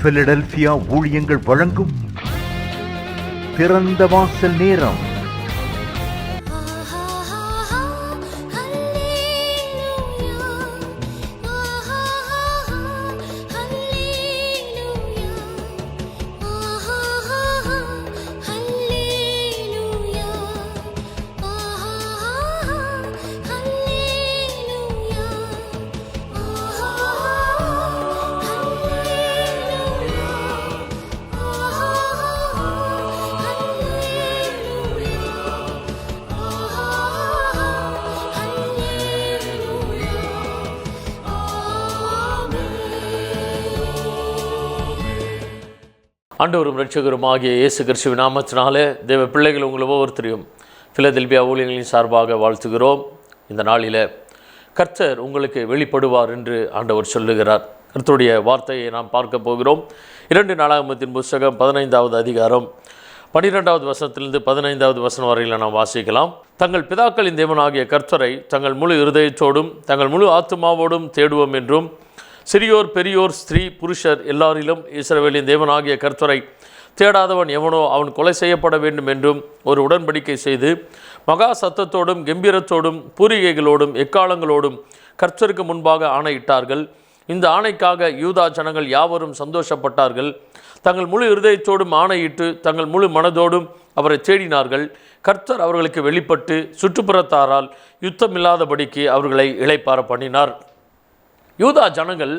Philadelphia ஊழியங்கள் வழங்கும் திறந்த வாசல் நேரம். ஆண்டவரும் இரட்சகருமாகிய இயேசு கிறிஸ்துவின் நாமத்தினாலே தேவ பிள்ளைகள் உங்கள் ஒவ்வொருத்தரையும் பிலதெல்பியா ஊழியர்களின் சார்பாக வாழ்த்துகிறோம். இந்த நாளில் கர்த்தர் உங்களுக்கு வெளிப்படுவார் என்று ஆண்டவர் சொல்லுகிறார். கர்த்தருடைய வார்த்தையை நாம் பார்க்க போகிறோம். 2 நாளாகமத்தின் புஸ்தகம் 15வது அதிகாரம் 12வது வசனத்திலிருந்து 15வது வசனம் வரையில் நாம் வாசிக்கலாம். தங்கள் பிதாக்களின் தேவனாகிய கர்த்தரை தங்கள் முழு இருதயத்தோடும் தங்கள் முழு ஆத்துமாவோடும் தேடுவோம் என்றும், சிறியோர் பெரியோர் ஸ்திரீ புருஷர் எல்லாரிலும் இஸ்ரவேலின் தேவனாகிய கர்த்தரை தேடாதவன் எவனோ அவன் கொலை செய்யப்பட வேண்டும் என்றும் ஒரு உடன்படிக்கை செய்து மகா சத்தத்தோடும் கம்பீரத்தோடும் பூரிகைகளோடும் எக்காலங்களோடும் கர்த்தருக்கு முன்பாக ஆணையிட்டார்கள். இந்த ஆணைக்காக யூதா ஜனங்கள் யாவரும் சந்தோஷப்பட்டார்கள். தங்கள் முழு இருதயத்தோடும் ஆணையிட்டு தங்கள் முழு மனதோடும் அவரை தேடினார்கள். கர்த்தர் அவர்களுக்கு வெளிப்பட்டு சுற்றுப்புறத்தாரால் யுத்தமில்லாதபடிக்கு அவர்களை இளைப்பாற பண்ணினார். யூதா ஜனங்கள்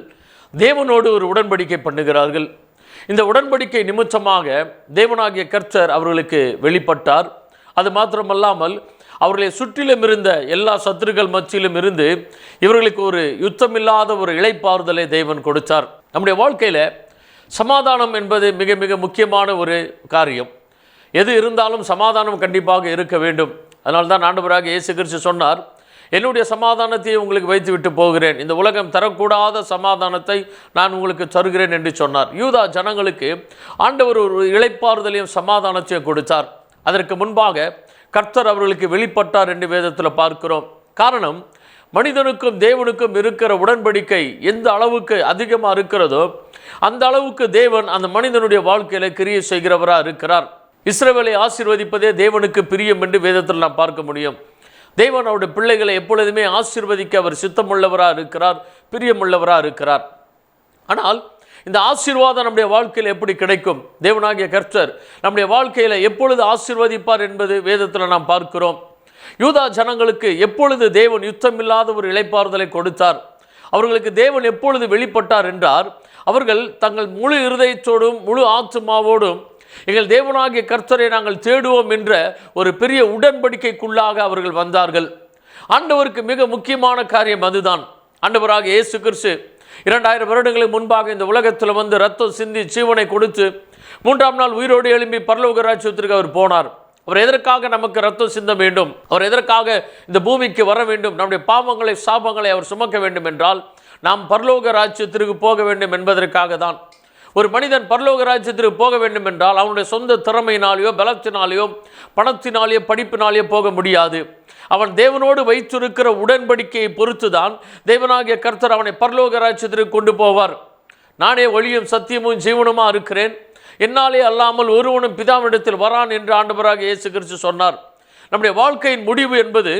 தேவனோடு ஒரு உடன்படிக்கை பண்ணுகிறார்கள். இந்த உடன்படிக்கை நிமித்தமாக தேவனாகிய கர்த்தர் அவர்களுக்கு வெளிப்பட்டார். அது மாத்திரமல்லாமல் அவர்களை சுற்றிலும் இருந்த எல்லா சத்துருக்கள் மத்தியிலும் இருந்து இவர்களுக்கு ஒரு யுத்தமில்லாத ஒரு இளைப்பாறுதலை தேவன் கொடுத்தார். நம்முடைய வாழ்க்கையில் சமாதானம் என்பது மிக மிக முக்கியமான ஒரு காரியம். எது இருந்தாலும் சமாதானம் கண்டிப்பாக இருக்க வேண்டும். அதனால்தான் ஆண்டவராகிய இயேசு கிறிஸ்து சொன்னார், என்னுடைய சமாதானத்தை உங்களுக்கு வைத்து விட்டு போகிறேன், இந்த உலகம் தரக்கூடாத சமாதானத்தை நான் உங்களுக்கு தருகிறேன் என்று சொன்னார். யூதா ஜனங்களுக்கு ஆண்டவர் ஒரு இளைப்பாறுதலையும் சமாதானத்தையும் கொடுத்தார். அதற்கு முன்பாக கர்த்தர் அவர்களுக்கு வெளிப்பட்டார் என்று வேதத்தில் பார்க்கிறோம். காரணம், மனிதனுக்கும் தேவனுக்கும் இருக்கிற உடன்படிக்கை எந்த அளவுக்கு அதிகமாக இருக்கிறதோ அந்த அளவுக்கு தேவன் அந்த மனிதனுடைய வாழ்க்கையில் கிரியை செய்கிறவராக இருக்கிறார். இஸ்ரவேலை ஆசீர்வதிப்பதே தேவனுக்கு பிரியம் என்று வேதத்தில் நாம் பார்க்க முடியும். தேவன் அவருடைய பிள்ளைகளை எப்பொழுதுமே ஆசீர்வதிக்க அவர் சித்தமுள்ளவராக இருக்கிறார், பிரியமுள்ளவராக இருக்கிறார். ஆனால் இந்த ஆசீர்வாதம் நம்முடைய வாழ்க்கையில் எப்படி கிடைக்கும்? தேவனாகிய கர்த்தர் நம்முடைய வாழ்க்கையில் எப்பொழுது ஆசீர்வதிப்பார் என்பது வேதத்தில் நாம் பார்க்கிறோம். யூதா ஜனங்களுக்கு எப்பொழுது தேவன் யுத்தமில்லாத ஒரு இளைப்பாறுதலை கொடுத்தார்? அவர்களுக்கு தேவன் எப்பொழுது வெளிப்பட்டார் என்றார், அவர்கள் தங்கள் முழு இருதயத்தோடும் முழு ஆத்துமாவோடும் எங்கள் தேவனாகிய கர்த்தரை நாங்கள் தேடுவோம் என்ற ஒரு பெரிய உடன்படிக்கைக்குள்ளாக அவர்கள் வந்தார்கள். ஆண்டவருக்கு மிக முக்கியமான காரியம் அதுதான். ஆண்டவராக இயேசு கிறிஸ்து 2000 வருடங்களுக்கு முன்பாக இந்த உலகத்தில் வந்து ரத்தம் சிந்தி ஜீவனை கொடுத்து 3ஆம் நாள் உயிரோடு எழும்பி பரலோக ராஜ்யத்திற்கு அவர் போனார். அவர் எதற்காக நமக்கு ரத்தம் சிந்த வேண்டும்? அவர் எதற்காக இந்த பூமிக்கு வர வேண்டும்? நம்முடைய பாவங்களை சாபங்களை அவர் சுமக்க வேண்டும் என்றால் நாம் பரலோக ராஜ்யத்திற்கு போக வேண்டும் என்பதற்காக தான். ஒரு மனிதன் பரலோக ராஜ்யத்திற்கு போக வேண்டும் என்றால் அவனுடைய சொந்த திறமையினாலேயோ பலத்தினாலேயோ பணத்தினாலேயோ படிப்பினாலேயோ போக முடியாது. அவன் தேவனோடு வைத்திருக்கிற உடன்படிக்கையை பொறுத்து தான் தேவனாகிய கர்த்தர் அவனை பரலோக ராஜ்யத்திற்கு கொண்டு போவார். நானே ஒளியும் சத்தியமும் ஜீவனுமாக இருக்கிறேன், என்னாலே அல்லாமல் ஒருவனும் பிதாவினிடத்தில் வரான் என்று ஆண்டவராக இயேசு கிறிஸ்து சொன்னார். நம்முடைய வாழ்க்கையின் முடிவு என்பது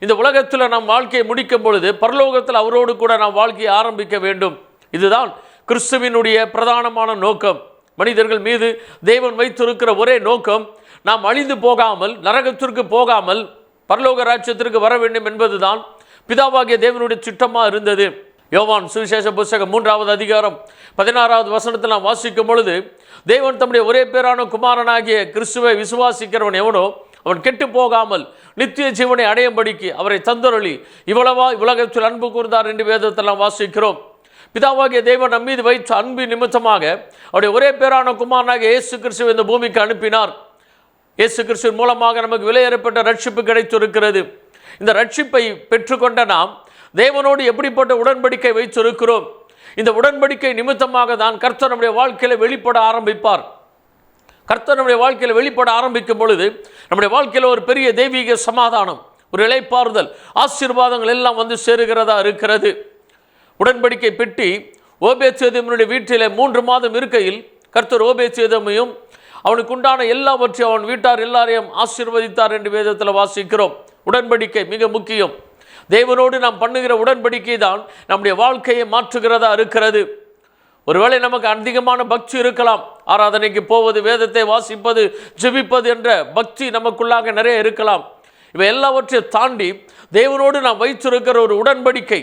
இந்த உலகத்தில் நாம் வாழ்க்கையை முடிக்கும் பொழுது பரலோகத்தில் அவரோடு கூட நாம் வாழ்க்கையை ஆரம்பிக்க வேண்டும். இதுதான் கிறிஸ்துவினுடைய பிரதானமான நோக்கம். மனிதர்கள் மீது தேவன் வைத்திருக்கிற ஒரே நோக்கம் நாம் அழிந்து போகாமல் நரகத்திற்கு போகாமல் பரலோக ராஜ்யத்திற்கு வர வேண்டும் என்பதுதான் பிதாவாகிய தேவனுடைய திட்டமாக இருந்தது. யோவான் சுவிசேஷ புஸ்தகம் 3வது அதிகாரம் 16வது வசனத்தில் நாம் வாசிக்கும் பொழுது, தேவன் தம்முடைய ஒரே பேரான குமாரனாகிய கிறிஸ்துவை விசுவாசிக்கிறவன் எவனோ அவன் கெட்டு போகாமல் நித்திய ஜீவனை அடையும்படிக்கு அவரை தந்தருளி இவ்வளவா உலகத்தில் அன்பு கூர்ந்தார் என்று வேதத்தில் நாம் வாசிக்கிறோம். பிதாவாகிய தேவன் நம் மீது வைத்த அன்பு நிமித்தமாக அவருடைய ஒரே பேரான குமாரனாகிய இயேசு கிறிஸ்துவை இந்த பூமிக்கு அனுப்பினார். இயேசு கிறிஸ்துவின் மூலமாக நமக்கு விலையேறப்பட்ட ரட்சிப்பு கிடைத்திருக்கிறது. இந்த ரட்சிப்பை பெற்றுக்கொண்ட நாம் தேவனோடு எப்படிப்பட்ட உடன்படிக்கை வைத்திருக்கிறோம்? இந்த உடன்படிக்கை நிமித்தமாக தான் கர்த்தர் நம்முடைய வாழ்க்கையில் வெளிப்பட ஆரம்பிப்பார். கர்த்தர் நம்முடைய வாழ்க்கையில் வெளிப்பட ஆரம்பிக்கும் பொழுது நம்முடைய வாழ்க்கையில் ஒரு பெரிய தெய்வீக சமாதானம், ஒரு இளைப்பாறுதல், ஆசீர்வாதங்கள் எல்லாம் வந்து சேருகிறதா இருக்கிறது. உடன்படிக்கை பெட்டி ஓபேத்சேதேமினுடைய வீட்டிலே 3 மாதம் இருக்கையில் கர்த்தர் ஓபேத்சேதேமையும் அவனுக்கு உண்டான எல்லாவற்றையும் அவன் வீட்டார் எல்லாரையும் ஆசீர்வதித்தார் என்று வேதத்தில் வாசிக்கிறோம். உடன்படிக்கை மிக முக்கியம். தேவனோடு நாம் பண்ணுகிற உடன்படிக்கை தான் நம்முடைய வாழ்க்கையை மாற்றுகிறதா இருக்கிறது. ஒருவேளை நமக்கு அதிகமான பக்தி இருக்கலாம், ஆராதனைக்கு போவது, வேதத்தை வாசிப்பது, ஜெபிப்பது என்ற பக்தி நமக்குள்ளாக நிறைய இருக்கலாம். இவை எல்லாவற்றையும் தாண்டி தேவனோடு நாம் வைத்திருக்கிற ஒரு உடன்படிக்கை,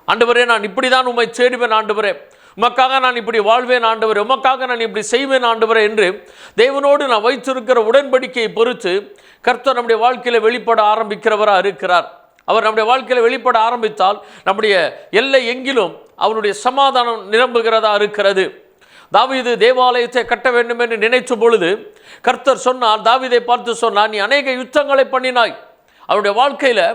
ஆண்டவரே நான் இப்படி தான் உம்மை தேடுவேன் ஆண்டவரே, உமக்காக நான் இப்படி வாழ்வேன் ஆண்டவரே, உமக்காக நான் இப்படி செய்வேன் ஆண்டவரே என்று தேவனோடு நான் வைத்திருக்கிற உடன்படிக்கையை பொறுத்து கர்த்தர் நம்முடைய வாழ்க்கையில் வெளிப்பட ஆரம்பிக்கிறவராக இருக்கிறார். அவர் நம்முடைய வாழ்க்கையில் வெளிப்பட ஆரம்பித்தால் நம்முடைய எல்லை எங்கிலும் அவருடைய சமாதானம் நிரம்புகிறதா இருக்கிறது. தாவீது தேவாலயத்தை கட்ட வேண்டும் என்று நினைத்த பொழுது கர்த்தர் சொன்னார், தாவீதை பார்த்து சொன்னார், நீ அநேக யுத்தங்களை பண்ணினாய். அவருடைய வாழ்க்கையில்,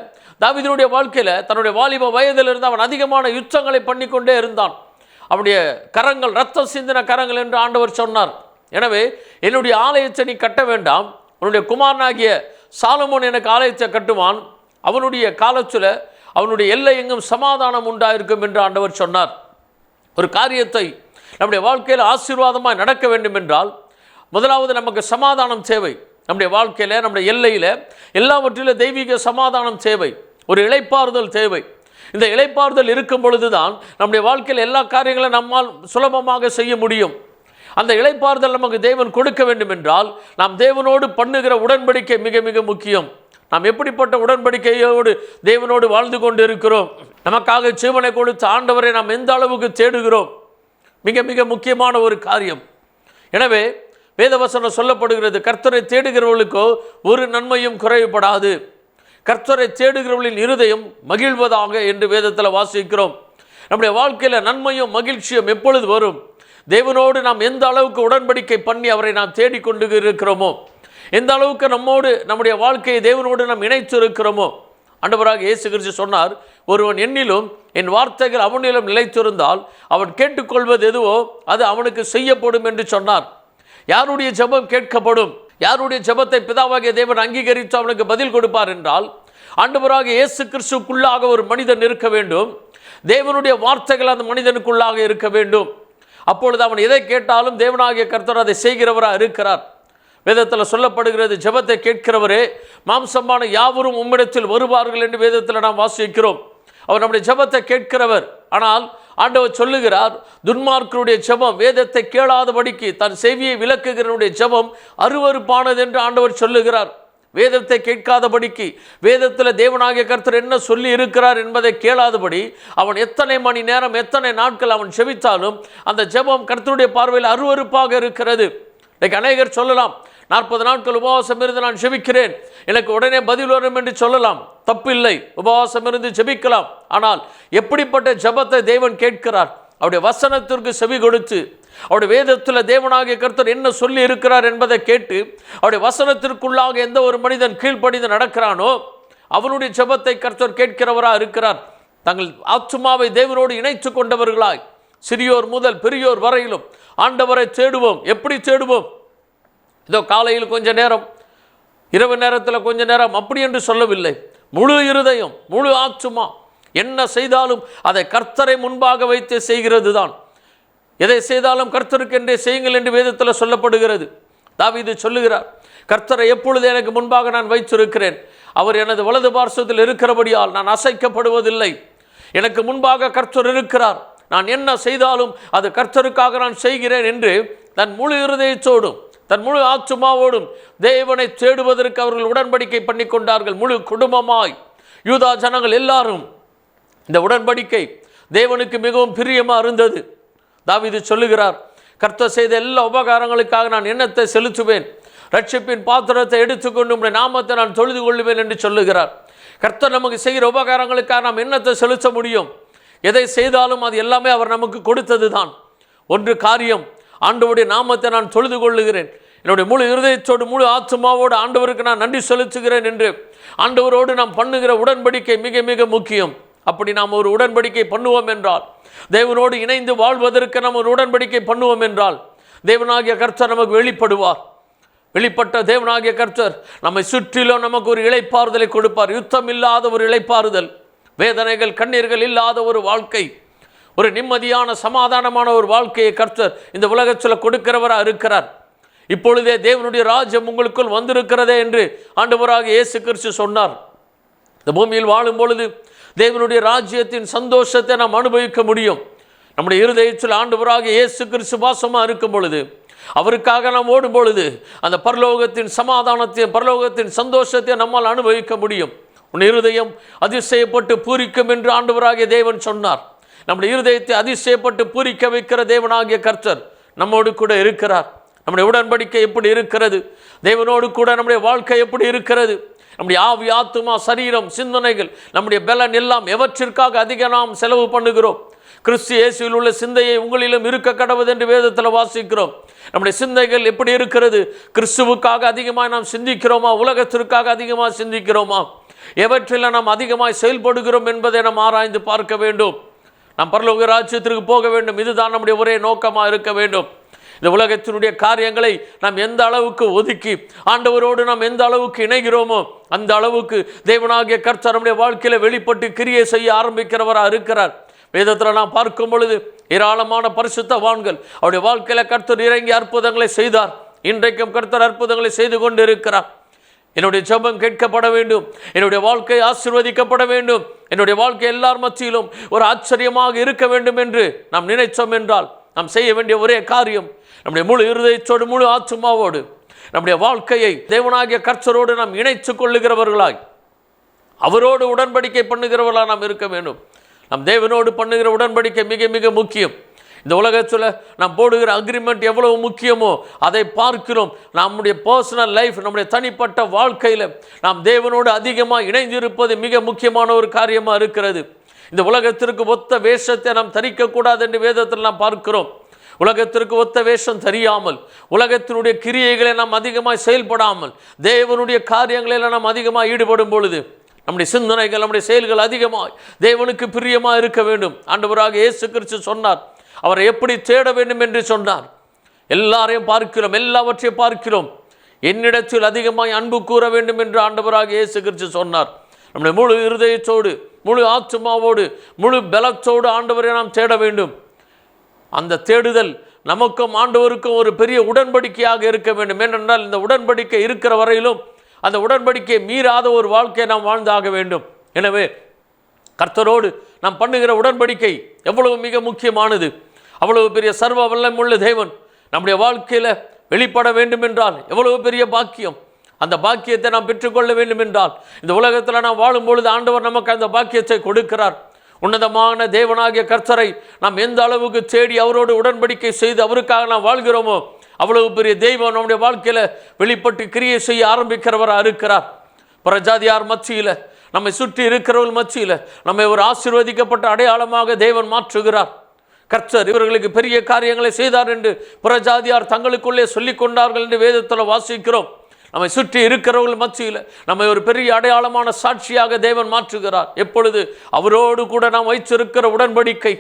தாவீதினுடைய வாழ்க்கையில் தன்னுடைய வாலிப வயதிலிருந்து அவன் அதிகமான யுத்தங்களை பண்ணி கொண்டே இருந்தான். அவனுடைய கரங்கள் இரத்தம் சிந்தின கரங்கள் என்று ஆண்டவர் சொன்னார். எனவே என்னுடைய ஆலயத்தை நீ கட்ட வேண்டாம், உன்னுடைய குமாரனாகிய சாலமோன் எனக்கு ஆலயத்தை கட்டுவான், அவனுடைய காலத்தில் அவனுடைய எல்லை எங்கும் சமாதானம் உண்டாயிருக்கும் என்று ஆண்டவர் சொன்னார். ஒரு காரியத்தை நம்முடைய வாழ்க்கையில் ஆசீர்வாதமாக நடக்க வேண்டும் என்றால் முதலாவது நமக்கு சமாதானம் தேவை. நம்முடைய வாழ்க்கையில், நம்முடைய எல்லையில், எல்லாவற்றிலும் தெய்வீக சமாதானம் தேவை. ஒரு இளைப்பாறுதல் தேவை. இந்த இளைப்பாறுதல் இருக்கும் பொழுது தான் நம்முடைய வாழ்க்கையில் எல்லா காரியங்களும் நம்மால் சுலபமாக செய்ய முடியும். அந்த இளைப்பாறுதல் நமக்கு தேவன் கொடுக்க வேண்டும் என்றால் நாம் தேவனோடு பண்ணுகிற உடன்படிக்கை மிக மிக முக்கியம். நாம் எப்படிப்பட்ட உடன்படிக்கையோடு தேவனோடு வாழ்ந்து கொண்டு இருக்கிறோம், நமக்காக ஜீவனை கொடுத்த ஆண்டவரை நாம் எந்த அளவுக்கு தேடுகிறோம், மிக மிக முக்கியமான ஒரு காரியம். எனவே வேதவசனம் சொல்லப்படுகிறது, கர்த்தரை தேடுகிறவர்களுக்கோ ஒரு நன்மையும் குறைவுபடாது, கர்த்தரை தேடுகிறவர்களின் இருதயம் மகிழ்வதாக என்று வேதத்தில் வாசிக்கிறோம். நம்முடைய வாழ்க்கையில் நன்மையும் மகிழ்ச்சியும் எப்பொழுது வரும்? தேவனோடு நாம் எந்த அளவுக்கு உடன்படிக்கை பண்ணி அவரை நாம் தேடிக்கொண்டு இருக்கிறோமோ, எந்த அளவுக்கு நம்மோடு நம்முடைய வாழ்க்கையை தேவனோடு நாம் இணைத்து இருக்கிறோமோ. ஆண்டவராக இயேசு கிறிஸ்து சொன்னார், ஒருவன் என்னிலும் என் வார்த்தைகள் அவனிலும் நிலைத்திருந்தால் அவன் கேட்டுக்கொள்வது எதுவோ அது அவனுக்கு செய்யப்படும் என்று சொன்னார். யாருடைய ஜெபம் கேட்கப்படும்? யாருடைய ஜெபத்தை பிதாவாகிய தேவன் அங்கீகரித்து அவனுக்கு பதில் கொடுப்பார் என்றால் ஆண்டவராக இயேசு கிறிஸ்துக்குள்ளாக ஒரு மனிதன் இருக்க வேண்டும். தேவனுடைய வார்த்தைகள் அந்த மனிதனுக்குள்ளாக இருக்க வேண்டும். அப்பொழுது அவன் எதை கேட்டாலும் தேவனாகிய கர்த்தர் அதை செய்கிறவராக இருக்கிறார். வேதத்தில் சொல்லப்படுகிறது, ஜெபத்தை கேட்கிறவரே மாம்சமான யாவரும் உம்மிடத்தில் வருவார்கள் என்று வேதத்தில் நாம் வாசிக்கிறோம். அவர் நம்முடைய ஜெபத்தை கேட்கிறவர். ஆனால் ஆண்டவர் சொல்லுகிறார், துன்மார்க்கருடைய ஜெபம் வேதத்தை கேளாதபடிக்கு தன் செவியை விலக்குகிறவருடைய ஜெபம் அருவருப்பானது என்று ஆண்டவர் சொல்லுகிறார். வேதத்தை கேட்காதபடிக்கு, வேதத்தில் தேவனாகிய கர்த்தர் என்ன சொல்லி இருக்கிறார் என்பதை கேளாதபடி அவன் எத்தனை மணி நேரம், எத்தனை நாட்கள் அவன் ஜெபித்தாலும் அந்த ஜெபம் கர்த்தருடைய பார்வையில் அருவருப்பாக இருக்கிறது. அநேகர் சொல்லலாம், 40 நாட்கள் உபவாசம் இருந்து நான் ஜெபிக்கிறேன், எனக்கு உடனே பதில் வரும் என்று சொல்லலாம். தப்பில்லை, உபவாசம் இருந்து ஜெபிக்கலாம். ஆனால் எப்படிப்பட்ட ஜெபத்தை தேவன் கேட்கிறார்? அவருடைய வசனத்திற்கு செவி கொடுத்து, அவருடைய வேதத்தில் தேவனாகிய கர்த்தர் என்ன சொல்லி இருக்கிறார் என்பதை கேட்டு அவருடைய வசனத்திற்குள்ளாக எந்த ஒரு மனிதன் கீழ்ப்படிந்து நடக்கிறானோ அவனுடைய ஜெபத்தை கர்த்தர் கேட்கிறவராக இருக்கிறார். தங்கள் ஆத்துமாவை தேவனோடு இணைத்து கொண்டவர்களாய் சிறியோர் முதல் பெரியோர் வரையிலும் ஆண்டவரை தேடுவோம். எப்படி தேடுவோம்? இதோ காலையில் கொஞ்ச நேரம், இரவு நேரத்தில் கொஞ்ச நேரம், அப்படி என்று சொல்லவில்லை. முழு இருதயம், முழு ஆத்துமா, என்ன செய்தாலும் அதை கர்த்தரை முன்பாக வைத்து செய்கிறது தான். எதை செய்தாலும் கர்த்தருக்கென்றே செய்யுங்கள் என்று வேதத்தில் சொல்லப்படுகிறது. தாவீது சொல்லுகிறார், கர்த்தரை எப்பொழுது எனக்கு முன்பாக நான் வைத்திருக்கிறேன், அவர் எனது வலது பார்சத்தில் இருக்கிறபடியால் நான் அசைக்கப்படுவதில்லை. எனக்கு முன்பாக கர்த்தர் இருக்கிறார், நான் என்ன செய்தாலும் அது கர்த்தருக்காக நான் செய்கிறேன் என்று தன் முழு இருதயத்தோடும் தன் முழு ஆத்துமாவோடும் தேவனை தேடுவதற்கு அவர்கள் உடன்படிக்கை பண்ணி கொண்டார்கள். முழு குடும்பமாய் யூதா ஜனங்கள் எல்லாரும் இந்த உடன்படிக்கை தேவனுக்கு மிகவும் பிரியமாக இருந்தது. தாவீது சொல்லுகிறார், கர்த்தர் செய்த எல்லா உபகாரங்களுக்காக நான் எண்ணத்தை செலுத்துவேன், ரட்சிப்பின் பாத்திரத்தை எடுத்துக்கொண்டு உம்முடைய நாமத்தை நான் தொழுது கொள்ளுவேன் என்று சொல்லுகிறார். கர்த்தர் நமக்கு செய்கிற உபகாரங்களுக்காக நாம் எண்ணத்தை செலுத்த முடியும். எதை செய்தாலும் அது எல்லாமே அவர் நமக்கு கொடுத்தது தான். ஒன்று காரியம், ஆண்டவருடைய நாமத்தை நான் தொழுது கொள்ளுகிறேன், என்னுடைய முழு இருதயத்தோடு முழு ஆத்மாவோடு ஆண்டவருக்கு நான் நன்றி செலுத்துகிறேன் என்று ஆண்டவரோடு நாம் பண்ணுகிற உடன்படிக்கை மிக மிக முக்கியம். அப்படி நாம் ஒரு உடன்படிக்கை பண்ணுவோம் என்றால், தேவனோடு இணைந்து வாழ்வதற்கு நாம் ஒரு உடன்படிக்கை பண்ணுவோம் என்றால் தேவனாகிய கர்த்தர் நமக்கு வெளிப்படுவார். வெளிப்பட்ட தேவனாகிய கர்த்தர் நம்மை சுற்றிலும் நமக்கு ஒரு இளைப்பாறுதலை கொடுப்பார். யுத்தம் இல்லாத ஒரு இளைப்பாறுதல், வேதனைகள் கண்ணீர்கள் இல்லாத ஒரு வாழ்க்கை, ஒரு நிம்மதியான சமாதானமான ஒரு வாழ்க்கையை கர்த்தர் இந்த உலகத்தில் கொடுக்கிறவராக இருக்கிறார். இப்பொழுதே தேவனுடைய ராஜ்யம் உங்களுக்குள் வந்திருக்கிறதே என்று ஆண்டவராகிய இயேசு கிறிஸ்து சொன்னார். இந்த பூமியில் வாழும் பொழுது தேவனுடைய ராஜ்யத்தின் சந்தோஷத்தை நாம் அனுபவிக்க முடியும். நம்முடைய இருதயத்தில் ஆண்டவராகிய இயேசு கிறிஸ்து வாசமாக இருக்கும் பொழுது, அவருக்காக நாம் ஓடும் பொழுது அந்த பரலோகத்தின் சமாதானத்தையும் பரலோகத்தின் சந்தோஷத்தை நம்மால் அனுபவிக்க முடியும். உன் இருதயம் அதிசயப்பட்டு பூரிக்கும் என்று ஆண்டவராகிய தேவன் சொன்னார். நம்முடைய இருதயத்தை அதிசயப்பட்டு பூரிக்க வைக்கிற தேவனாகிய கர்த்தர் நம்மோடு கூட இருக்கிறார். நம்முடைய உடன்படிக்கை எப்படி இருக்கிறது? தேவனோடு கூட நம்முடைய வாழ்க்கை எப்படி இருக்கிறது? நம்முடைய ஆவி, ஆத்துமா, சரீரம், சிந்தனைகள், நம்முடைய பலன் எல்லாம் எவற்றிற்காக அதிக நாம் செலவு பண்ணுகிறோம்? கிறிஸ்து இயேசுவில் உள்ள சிந்தையை உங்களிலும் இருக்க கடவுது என்று வேதத்தில் வாசிக்கிறோம். நம்முடைய சிந்தைகள் எப்படி இருக்கிறது? கிறிஸ்துவுக்காக அதிகமாக நாம் சிந்திக்கிறோமா? உலகத்திற்காக அதிகமாக சிந்திக்கிறோமா? எவற்றில் நாம் அதிகமாக செயல்படுகிறோம் என்பதை நாம் ஆராய்ந்து பார்க்க வேண்டும். நாம் பரலோக ராஜ்யத்திற்கு போக வேண்டும். இதுதான் நம்முடைய ஒரே நோக்கமாக இருக்க வேண்டும். இந்த உலகத்தினுடைய காரியங்களை நாம் எந்த அளவுக்கு ஒதுக்கி ஆண்டவரோடு நாம் எந்த அளவுக்கு இணைகிறோமோ அந்த அளவுக்கு தேவனாகிய கர்த்தர் நம்முடைய வாழ்க்கையில் வெளிப்பட்டு கிரியை செய்ய ஆரம்பிக்கிறவராக இருக்கிறார். வேதத்தில் நாம் பார்க்கும் பொழுது ஏராளமான பரிசுத்தவான்கள் அவருடைய வாழ்க்கையில் கர்த்தர் இறங்கி அற்புதங்களை செய்தார். இன்றைக்கும் கர்த்தர் அற்புதங்களை செய்து கொண்டு இருக்கிறார். என்னுடைய ஜெபம் கேட்கப்பட வேண்டும், என்னுடைய வாழ்க்கை ஆசீர்வதிக்கப்பட வேண்டும், என்னுடைய வாழ்க்கை எல்லார் மத்தியிலும் ஒரு ஆச்சரியமாக இருக்க வேண்டும் என்று நாம் நினைச்சோம் என்றால் நாம் செய்ய வேண்டிய ஒரே காரியம், நம்முடைய முழு இருதயத்தோடு முழு ஆத்துமாவோடு நம்முடைய வாழ்க்கையை தேவனாகிய கர்த்தரோடு நாம் இணைத்து கொள்ளுகிறவர்களாய், அவரோடு உடன்படிக்கை பண்ணுகிறவர்களாக நாம் இருக்க வேண்டும். நம் தேவனோடு பண்ணுகிற உடன்படிக்கை மிக மிக முக்கியம். இந்த உலகத்தில் நாம் போடுகிற அக்ரிமெண்ட் எவ்வளவு முக்கியமோ அதை பார்க்கிறோம். நம்முடைய பர்சனல் லைஃப், நம்முடைய தனிப்பட்ட வாழ்க்கையில் நாம் தேவனோடு அதிகமாக இணைந்திருப்பது மிக முக்கியமான ஒரு காரியமாக இருக்கிறது. இந்த உலகத்திற்கு ஒத்த வேஷத்தை நாம் தரிக்கக்கூடாது என்று வேதத்தில் நாம் பார்க்கிறோம். உலகத்திற்கு ஒத்த வேஷம் தெரியாமல், உலகத்தினுடைய கிரியைகளை நாம் அதிகமாக செயல்படாமல், தேவனுடைய காரியங்களில் நாம் அதிகமாக ஈடுபடும் பொழுது நம்முடைய சிந்தனைகள், நம்முடைய செயல்கள் அதிகமாக தேவனுக்கு பிரியமாக இருக்க வேண்டும். ஆண்டவராக இயேசு கிறிஸ்து சொன்னார், அவரை எப்படி தேட வேண்டும் என்று சொன்னார். எல்லாரையும் பார்க்கிறோம், எல்லாவற்றையும் பார்க்கிறோம். என்னிடத்தில் அதிகமாக அன்பு கூற வேண்டும் என்று ஆண்டவராக இயேசு கிறிஸ்து சொன்னார். நம்முடைய முழு இருதயத்தோடு, முழு ஆத்துமாவோடு, முழு பலத்தோடு ஆண்டவரை நாம் தேட வேண்டும். அந்த தேடுதல் நமக்கும் ஆண்டவருக்கும் ஒரு பெரிய உடன்படிக்கையாக இருக்க வேண்டும். ஏனென்றால் இந்த உடன்படிக்கை இருக்கிற வரையிலும் அந்த உடன்படிக்கை மீறாத ஒரு வாழ்க்கையை நாம் வாழ்ந்தாக வேண்டும். எனவே கர்த்தரோடு நாம் பண்ணுகிற உடன்படிக்கை எவ்வளவு மிக முக்கியமானது. அவ்வளவு பெரிய சர்வ வல்லமையுள்ள தேவன் நம்முடைய வாழ்க்கையில் வெளிப்பட வேண்டும் என்றால் எவ்வளவு பெரிய பாக்கியம். அந்த பாக்கியத்தை நாம் பெற்றுக்கொள்ள வேண்டும் என்றால் இந்த உலகத்தில் நாம் வாழும் பொழுது ஆண்டவர் நமக்கு அந்த பாக்கியத்தை கொடுக்கிறார். உன்னதமான தேவனாகிய கர்த்தரை நாம் எந்த அளவுக்கு தேடி அவரோடு உடன்படிக்கை செய்து அவருக்காக நாம் வாழ்கிறோமோ அவ்வளவு பெரிய தெய்வம் நம்முடைய வாழ்க்கையில் வெளிப்பட்டு கிரியை செய்ய ஆரம்பிக்கிறவராக இருக்கிறார். பிரஜாதியார் மத்தியில், நம்மை சுற்றி இருக்கிறவர்கள் மத்தியில் நம்மை ஒரு ஆசீர்வதிக்கப்பட்ட அடையாளமாக தேவன் மாற்றுகிறார். கர்த்தர் இவர்களுக்கு பெரிய காரியங்களை செய்தார் என்று புறஜாதியார் தங்களுக்குள்ளே சொல்லிக் கொண்டார்கள் என்று வேதத்தில் வாசிக்கிறோம். நம்மை சுற்றி இருக்கிறவர்கள் மத்தியில் நம்மை ஒரு பெரிய அடையாளமான சாட்சியாக தேவன் மாற்றுகிறார். எப்பொழுது அவரோடு கூட நாம் வைத்திருக்கிற உடன்படிக்கை,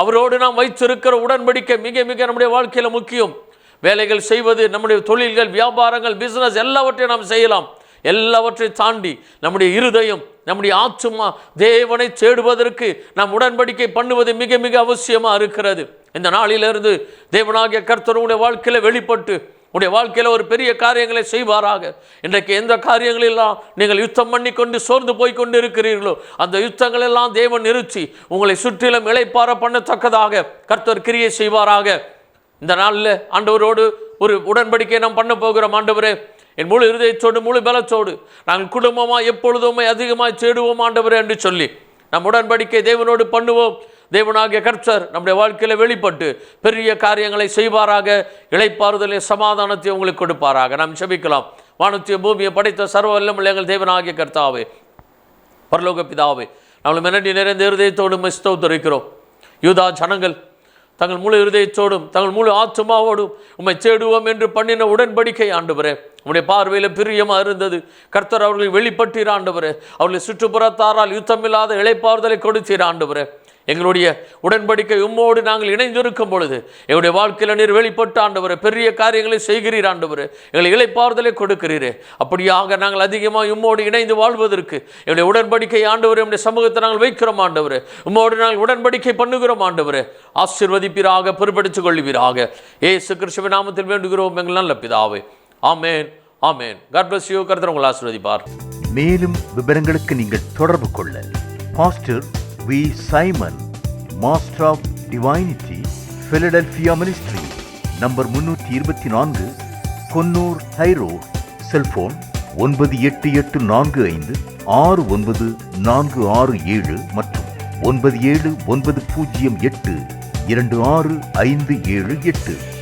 அவரோடு நாம் வைத்திருக்கிற உடன்படிக்கை மிக மிக நம்முடைய வாழ்க்கையில் முக்கியம். வேலைகள் செய்வது, நம்முடைய தொழில்கள், வியாபாரங்கள், பிஸ்னஸ் எல்லாவற்றையும் நாம் செய்யலாம். எல்லாவற்றை தாண்டி நம்முடைய இருதயம், நம்முடைய ஆத்துமா தேவனை தேடுவதற்கு நாம் உடன்படிக்கை பண்ணுவது மிக மிக அவசியமாக இருக்கிறது. இந்த நாளிலிருந்து தேவனாகிய கர்த்தர் உடைய வாழ்க்கையில் வெளிப்பட்டு உடைய வாழ்க்கையில் ஒரு பெரிய காரியங்களை செய்வாராக. இன்றைக்கு எந்த காரியங்களெல்லாம் நீங்கள் யுத்தம் பண்ணி கொண்டு சோர்ந்து போய்கொண்டு இருக்கிறீர்களோ அந்த யுத்தங்களெல்லாம் தேவன் நிறுத்தி உங்களை சுற்றிலும் இளைப்பாற பண்ணத்தக்கதாக கர்த்தர் கிரியை செய்வாராக. இந்த நாளில் ஆண்டவரோடு ஒரு உடன்படிக்கை நாம் பண்ண போகிறோம். ஆண்டவரே, என் முழு இருதயத்தோடு முழு பலத்தோடு நாங்கள் குடும்பமாக எப்பொழுதுமே அதிகமாக தேடுவோம் ஆண்டவரே என்று சொல்லி நம் உடன்படிக்கை தேவனோடு பண்ணுவோம். தேவனாகிய கர்த்தர் நம்முடைய வாழ்க்கையில் வெளிப்பட்டு பெரிய காரியங்களை செய்வாராக. இளைப்பாறுதலை, சமாதானத்தை உங்களுக்கு கொடுப்பாராக. நாம் செபிக்கலாம். வானத்தையும் பூமியை படைத்த சர்வ வல்லமையுள்ள எங்கள் தேவனாகிய கர்த்தாவே, பரலோக பிதாவே, நம்மளை மிரண்டி நிறைந்த இருதயத்தோடும் ஸ்தோத்திரிக்கிறோம். யூதா ஜனங்கள் தங்கள் முழு இருதயத்தோடும் தங்கள் முழு ஆத்துமாவோடும் உம்மை தேடுவோம் என்று பண்ணின உடன்படிக்கை ஆண்டவரே உம்முடைய பார்வையில் பிரியமாக இருந்தது. கர்த்தர் அவர்களை வெளிப்பட்டீர் ஆண்டவரே. அவர்களை சுற்றுப்புறத்தாரால் யுத்தமில்லாத இளைப்பாறுதலை கொடுத்தீர் ஆண்டவரே. எங்களுடைய உடன்படிக்கை உம்மோடு நாங்கள் இணைந்திருக்கும் பொழுது எங்களுடைய வாழ்க்கையில் நீர் வெளிப்பட்டு ஆண்டவரே பெரிய காரியங்களை செய்கிறீர் ஆண்டவரே, எங்களை இளைப்பாறுதலை கொடுக்கிறீரே. அப்படியாக நாங்கள் அதிகமாக உம்மோடு இணைந்து வாழ்வதற்கு எங்களுடைய உடன்படிக்கை ஆண்டவரே நம்முடைய சமூகத்தை நாங்கள் வைக்கிறோம் ஆண்டவரே. உம்மோடு நாங்கள் உடன்படிக்கை பண்ணுகிறோம் ஆண்டவரே. ஆசீர்வதிப்பீராக, பொறுப்படுத்திக் கொள்வீராக. இயேசு கிறிஸ்துவின் நாமத்தில் வேண்டுகிறோம் எங்கள் நல்ல பிதாவே. ஆமென், ஆமென். God bless you. கர்த்தர் உங்களை ஆசீர்வதிப்பார். மேலும் விவரங்களுக்கு நீங்கள் தொடர்பு கொள்ள pastor V. Simon, master of divinity, Philadelphia ministry, number 324, Konnur high road, cellphone 9884569467 மற்றும் 9790826578.